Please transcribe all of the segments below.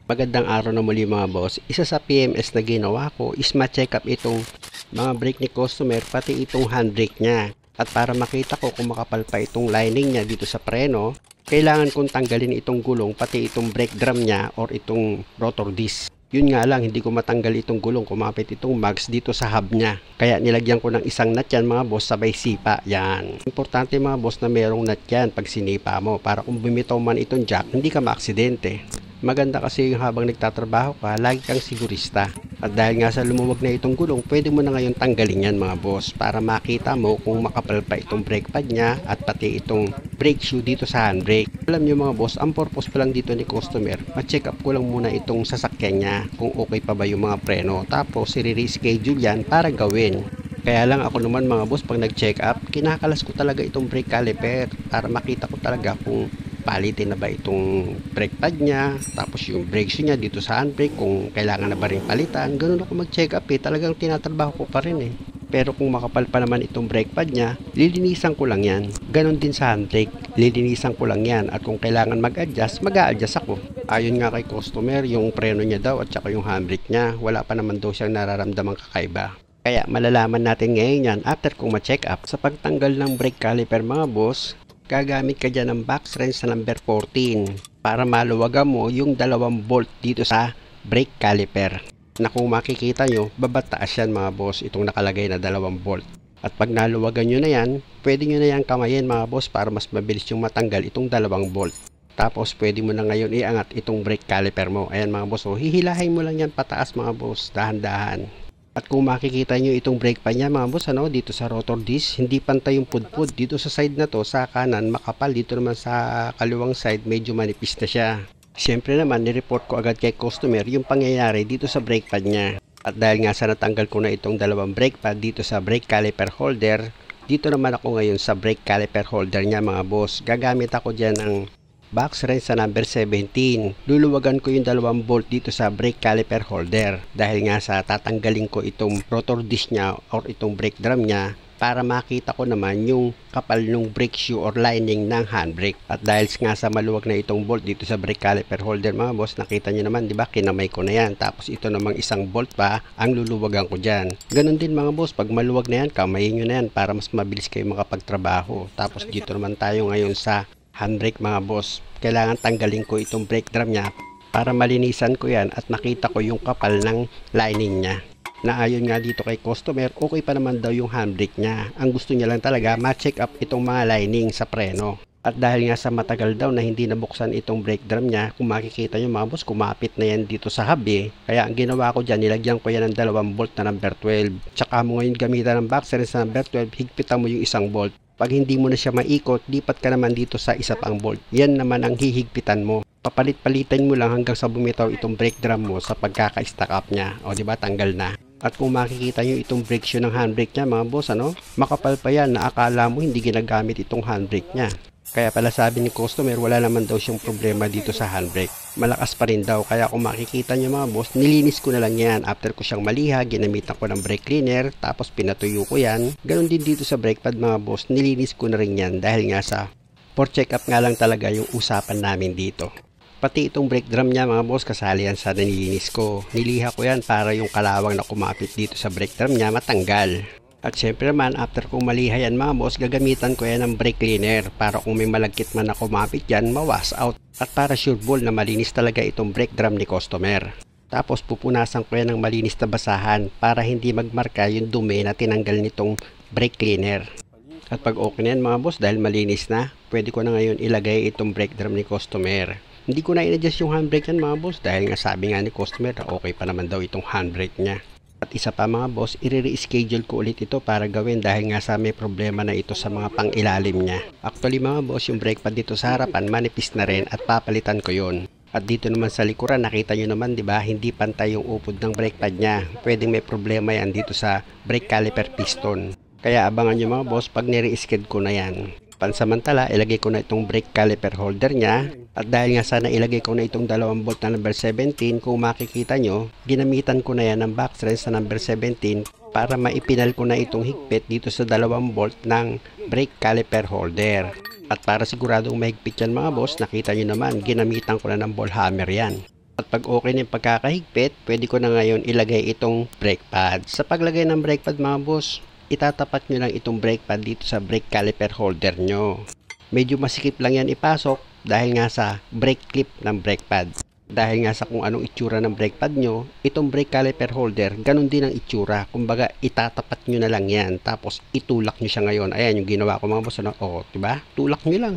Magandang araw na muli mga boss. Isa sa PMS na ginawa ko is ma-check up itong mga brake ni customer pati itong handbrake niya. At para makita ko kung makapal pa itong lining niya dito sa preno, kailangan kong tanggalin itong gulong pati itong brake drum niya or itong rotor disc. Yun nga lang, hindi ko matanggal itong gulong, kumapit itong mags dito sa hub niya. Kaya nilagyan ko ng isang nut yan mga boss, sabay sipa. Yan. Importante mga boss na merong nut yan pag sinipa mo para kung bumitaw man itong jack, hindi ka maaksidente. Maganda kasi yung habang nagtatrabaho ka, lagi kang sigurista. At dahil nga sa lumuwag na itong gulong, pwede mo na ngayon tanggalin yan mga boss para makita mo kung makapal pa itong brake pad niya at pati itong brake shoe dito sa handbrake. Alam nyo mga boss, ang purpose pa lang dito ni customer, ma-check up ko lang muna itong sasakyan niya kung okay pa ba yung mga preno. Tapos i-reschedule yan para gawin. Kaya lang ako naman mga boss, pag nag-check up, kinakalas ko talaga itong brake caliper para makita ko talaga kung palitin na ba itong brake pad niya, tapos yung brake shoe niya dito sa handbrake kung kailangan na ba rin palitan. Ganun ako mag-check up talagang tinatrabaho ko pa rin Pero kung makapal pa naman itong brake pad niya, lilinisan ko lang yan. Ganon din sa handbrake, lilinisan ko lang yan at kung kailangan mag-adjust, mag-a-adjust ako. Ayon nga kay customer, yung preno niya daw at saka yung handbrake niya, wala pa naman daw siyang nararamdamang kakaiba. Kaya malalaman natin ngayon yan after kung ma-check up. Sa pagtanggal ng brake caliper mga boss, gagamit ka dyan ng box wrench na number 14 para maluwagan mo yung dalawang bolt dito sa brake caliper. Na kung makikita nyo, babataas yan mga boss, itong nakalagay na dalawang bolt. At pag naluwagan nyo na yan, pwede nyo na yan kamayin mga boss para mas mabilis yung matanggal itong dalawang bolt. Tapos pwede mo na ngayon iangat itong brake caliper mo. Ayan mga boss, hihilahin mo lang yan pataas mga boss, dahan-dahan. At kung makikita nyo itong brake pan niya mga boss, dito sa rotor disc, hindi pantay yung pudpud. Dito sa side na to, sa kanan, makapal. Dito naman sa kaliwang side, medyo manipis na siya. Siyempre naman, nireport ko agad kay customer yung pangyayari dito sa brake pad niya. At dahil nga sa natanggal ko na itong dalawang brake pad dito sa brake caliper holder, dito naman ako ngayon sa brake caliper holder niya mga boss. Gagamit ako dyan ng box wrench sa number 17. Luluwagan ko yung dalawang bolt dito sa brake caliper holder dahil nga sa tatanggalin ko itong rotor disc niya or itong brake drum niya para makita ko naman yung kapal ng brake shoe or lining ng handbrake. At dahil nga sa maluwag na itong bolt dito sa brake caliper holder mga boss, nakita nyo naman, di ba, kinamay ko na yan. Tapos ito namang isang bolt pa ang luluwagan ko dyan. Ganon din mga boss, pag maluwag na yan, kamayin nyo na yan para mas mabilis kayo makapagtrabaho. Tapos dito naman tayo ngayon sa handbrake mga boss. Kailangan tanggalin ko itong brake drum niya para malinisan ko yan at makita ko yung kapal ng lining niya. Na ayon nga dito kay customer, okay pa naman daw yung handbrake niya. Ang gusto niya lang talaga ma-check up itong mga lining sa preno. At dahil nga sa matagal daw na hindi nabuksan itong brake drum niya, kung makikita nyo mga boss, kumapit na yan dito sa hub Kaya ang ginawa ko dyan, nilagyan ko yan ng dalawang bolt na number 12. Tsaka mo ngayon gamitan ng box wrench na number 12, higpitan mo yung isang bolt. Pag hindi mo na siya maikot, lipat ka naman dito sa isa pang bolt. Yan naman ang hihigpitan mo. Papalit-palitan mo lang hanggang sa bumitaw itong brake drum mo sa pagkaka-stack up niya. O diba, tanggal na. At kung makikita nyo itong brake shoe ng handbrake niya mga boss, makapal pa yan na akala mo hindi ginagamit itong handbrake niya. Kaya pala sabi ni customer, wala naman daw siyang problema dito sa handbrake. Malakas pa rin daw. Kaya kung makikita nyo mga boss, nilinis ko na lang yan. After ko siyang maliha, ginamitan ko ng brake cleaner, tapos pinatuyo ko yan. Ganon din dito sa brake pad mga boss, nilinis ko na rin yan dahil nga sa for check up nga lang talaga yung usapan namin dito. Pati itong brake drum niya mga boss, kasali yan sa nilinis ko. Niliha ko yan para yung kalawang na kumapit dito sa brake drum niya matanggal. At syempre naman, after kong maliha yan mga boss, gagamitan ko yan ng brake cleaner para kung may malagkit man na kumapit yan, mawas out. At para sure ball na malinis talaga itong brake drum ni customer. Tapos pupunasan ko yan ng malinis na basahan para hindi magmarka yung dumi na tinanggal nitong brake cleaner. At pag okay na yan mga boss, dahil malinis na, pwede ko na ngayon ilagay itong brake drum ni customer. Hindi ko na in-adjust yung handbrake yan mga boss dahil nga sabi nga ni customer na okay pa naman daw itong handbrake niya. At isa pa mga boss, i-reschedule ko ulit ito para gawin dahil nga sa may problema na ito sa mga pang-ilalim niya. Actually mga boss, yung brake pad dito sa harapan manipis na rin at papalitan ko yon. At dito naman sa likuran, nakita nyo naman, di ba, hindi pantay yung upod ng brake pad niya. Pwedeng may problema yan dito sa brake caliper piston. Kaya abangan nyo mga boss pag nire-sked ko na yan. Pansamantala, ilagay ko na itong brake caliper holder niya. At dahil nga sana ilagay ko na itong dalawang bolt na number 17, kung makikita nyo, ginamitan ko na yan ng box wrench na number 17 para maipinal ko na itong higpit dito sa dalawang bolt ng brake caliper holder. At para siguradong mahigpit yan mga boss, nakita nyo naman, ginamitan ko na ng ball hammer yan. At pag okay na yung pagkakahigpit, pwede ko na ngayon ilagay itong brake pad. Sa paglagay ng brake pad mga boss, itatapat nyo lang itong brake pad dito sa brake caliper holder nyo. Medyo masikip lang yan ipasok dahil nga sa brake clip ng brake pad. Dahil nga sa kung anong itsura ng brake pad nyo, itong brake caliper holder, ganun din ang itsura. Kumbaga, itatapat nyo na lang yan. Tapos, itulak nyo siya ngayon. Ayan, yung ginawa ko mga boss. O, diba? Tulak nyo lang.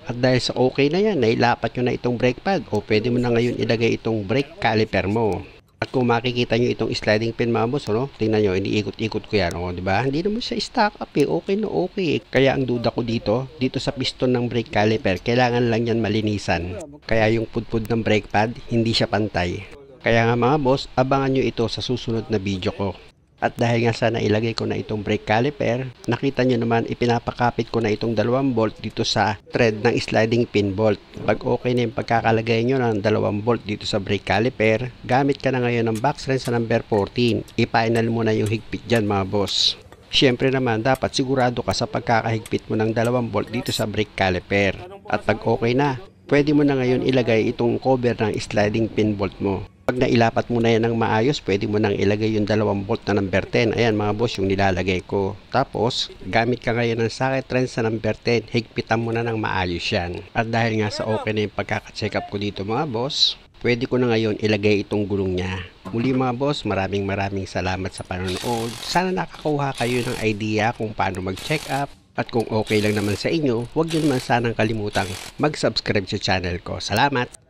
At dahil sa okay na yan, nailapat nyo na itong brake pad. O, pwede mo na ngayon ilagay itong brake caliper mo. At kung makikita nyo itong sliding pin mga boss, tingnan nyo, iniikot-ikot ko yan, diba? Hindi naman siya stock up okay na okay. Kaya ang duda ko dito sa piston ng brake caliper, kailangan lang yan malinisan. Kaya yung pudpud ng brake pad, hindi siya pantay. Kaya nga mga boss, abangan nyo ito sa susunod na video ko. At dahil nga sana ilagay ko na itong brake caliper, nakita nyo naman ipinapakapit ko na itong 2 bolt dito sa thread ng sliding pin bolt. Pag okay na yung pagkakalagay nyo ng 2 bolt dito sa brake caliper, gamit ka na ngayon ng box wrench sa number 14. I-final mo na yung higpit dyan mga boss. Siyempre naman dapat sigurado ka sa pagkakahigpit mo ng 2 bolt dito sa brake caliper. At pag okay na, pwede mo na ngayon ilagay itong cover ng sliding pin bolt mo. Pag nailapat mo na yan ng maayos, pwede mo nang ilagay yung 2 bolt na number 10. Ayan mga boss, yung nilalagay ko. Tapos, gamit ka ngayon ng socket wrench sa number 10. Higpitan mo na ng maayos yan. At dahil nga sa okay na yung pagkaka-check up ko dito mga boss, pwede ko na ngayon ilagay itong gulong niya. Muli mga boss, maraming salamat sa panonood. Sana nakakuha kayo ng idea kung paano mag-check up. At kung okay lang naman sa inyo, huwag nyo naman sanang kalimutang mag-subscribe sa channel ko. Salamat!